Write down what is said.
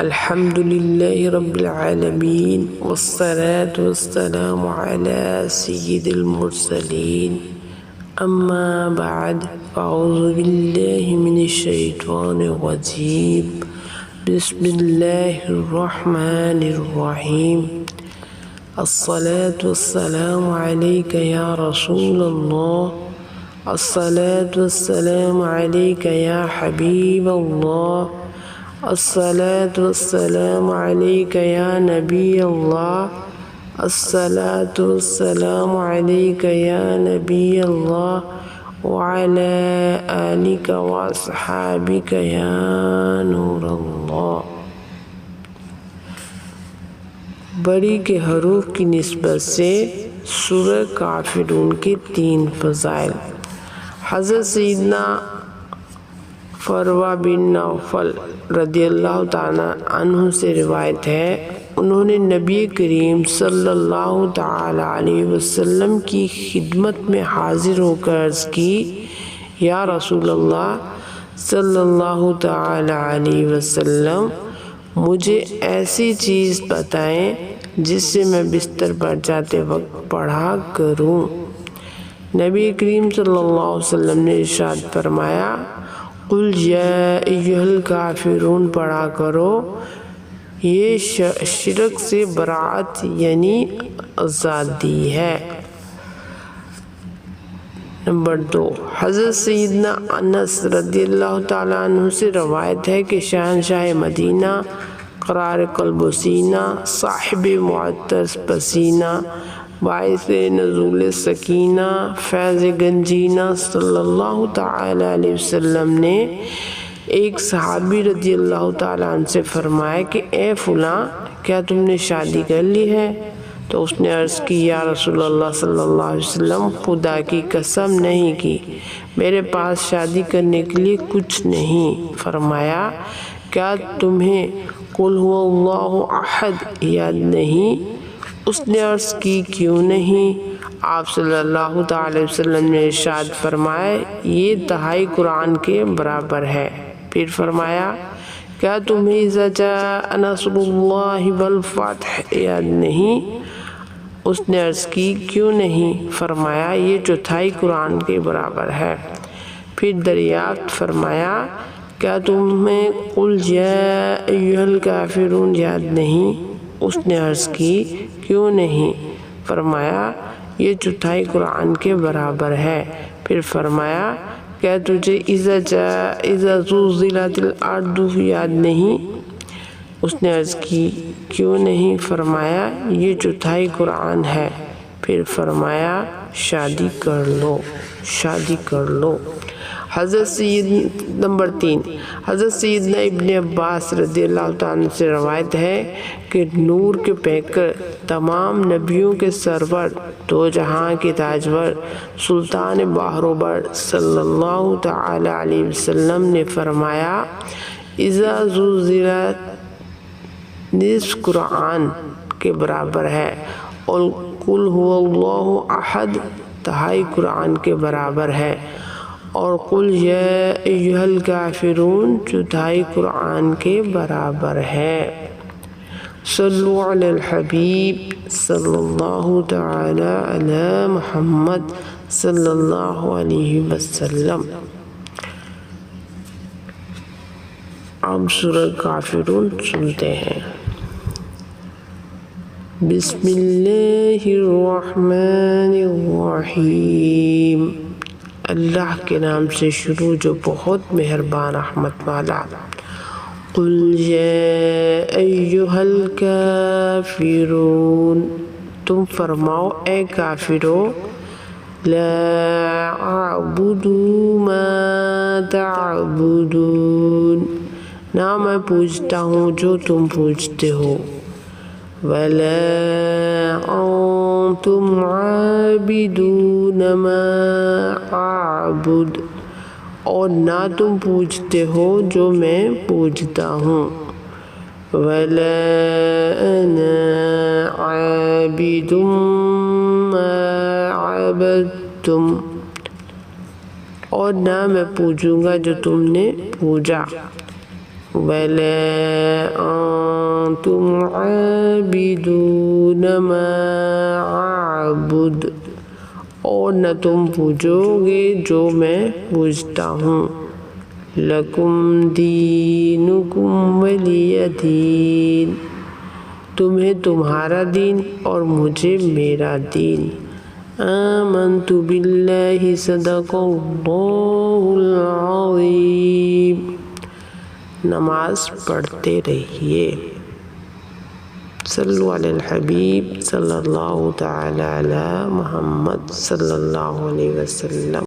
الحمد لله رب العالمين والصلاة والسلام على سيد المرسلين أما بعد فأعوذ بالله من الشيطان الرجيم بسم الله الرحمن الرحيم الصلاة والسلام عليك يا رسول الله الصلاة والسلام عليك يا حبيب الله الصلاة والسلام عليك يا نبي الله الصلاة والسلام عليك يا نبي الله وعلى آلك وأصحابك يا نور الله۔ بڑی کے حروف کی نسبت سے سورہ کافرون کے 3 فضائل۔ حضرت سیدنا فروا بن نوفل رضی اللہ تعالیٰ عنہ سے روایت ہے، انہوں نے نبی کریم صلی اللہ تعالیٰ علیہ وسلم کی خدمت میں حاضر ہو کر عرض کی، یا رسول اللہ صلی اللہ تعالیٰ علیہ وسلم، مجھے ایسی چیز بتائیں جس سے میں بستر پر جاتے وقت پڑھا کروں۔ نبی کریم صلی اللہ علیہ وسلم نے ارشاد فرمایا، قل یا ایھا الکافرون پڑھا کرو، یہ شرک سے براعت یعنی آزادی ہے۔ نمبر 2، حضرت سیدنا انس رضی اللہ تعالیٰ عنہ سے روایت ہے کہ شہنشاہ مدینہ، قرار قلب و سینہ، صاحب معطر پسینہ، باعث نزول سکینہ، فیض گنجینہ صلی اللہ تعالیٰ علیہ وسلم نے ایک صحابی رضی اللہ تعالیٰ عنہ سے فرمایا کہ اے فلاں، کیا تم نے شادی کر لی ہے؟ تو اس نے عرض کی، یا رسول اللہ صلی اللہ علیہ وسلم، خدا کی قسم نہیں کی، میرے پاس شادی کرنے کے لیے کچھ نہیں۔ فرمایا، کیا تمہیں قل هو اللہ احد یاد نہیں؟ اس نے عرض کی، کیوں نہیں؟ آپ صلی اللہ تعالی وسلم نے ارشاد فرمایا، یہ دہائی قرآن کے برابر ہے۔ پھر فرمایا، کیا تمہیں اذا جاء نصر اللہ والفتح یاد نہیں؟ اس نے عرض کی، کیوں نہیں؟ فرمایا، یہ چوتھائی قرآن کے برابر ہے۔ پھر دریافت فرمایا، کیا تمہیں قل یا ایھا الکافرون یاد نہیں؟ اس نے عرض کی، کیوں نہیں؟ فرمایا، یہ چوتھائی قرآن کے برابر ہے۔ پھر فرمایا، کیا تجھے اذا زلزلت الارض یاد نہیں؟ اس نے عرض کی، کیوں نہیں؟ فرمایا، یہ چوتھائی قرآن ہے۔ پھر فرمایا، شادی کر لو، شادی کر لو۔ نمبر 3، حضرت سیدنا ابن عباس رضی اللہ تعالیٰ سے روایت ہے کہ نور کے پیکر، تمام نبیوں کے سرور، دو جہاں کے تاجور، سلطان بحر و بر صلی اللہ تعالی علیہ وسلم نے فرمایا، اذا زلزلت نصف قرآن کے برابر ہے، اور قل هو اللہ احد دہائی قرآن کے برابر ہے، اور قل یا ایھا الکافرون چوتھائی قرآن کے برابر ہے۔ صلو علی الحبیب صلی اللہ تعالی علی محمد صلی اللہ علیہ وسلم۔ اب سورہ کافرون سنتے ہیں۔ بسم اللہ الرحمن الرحیم، اللہ کے نام سے شروع جو بہت مہربان رحمت والا۔ قل یا ایھا الکافرون، تم فرماؤ اے کافرو، لا اعبد ما تعبدون، نہ میں پوجتا ہوں جو تم پوجتے ہو، ولا انتم عابدون ما اعبد، اور نہ تم پوجتے ہو جو میں پوجتا ہوں، ولا انا عابد ما عبدتم، اور نہ میں پوجوں گا جو تم نے پوجا، ولا أنتم عابدون ما أعبد اور نہ تم پوجو گے جو میں پوجتا ہوں لکم دینکم ولی دین تمہیں تمہارا دین اور مجھے میرا دین آمنت باللہ صدق اللہ العظیم نماز پڑھتے رہیے صلو علی الحبیب صلی اللہ تعالی علی محمد صلی اللہ علیہ وسلم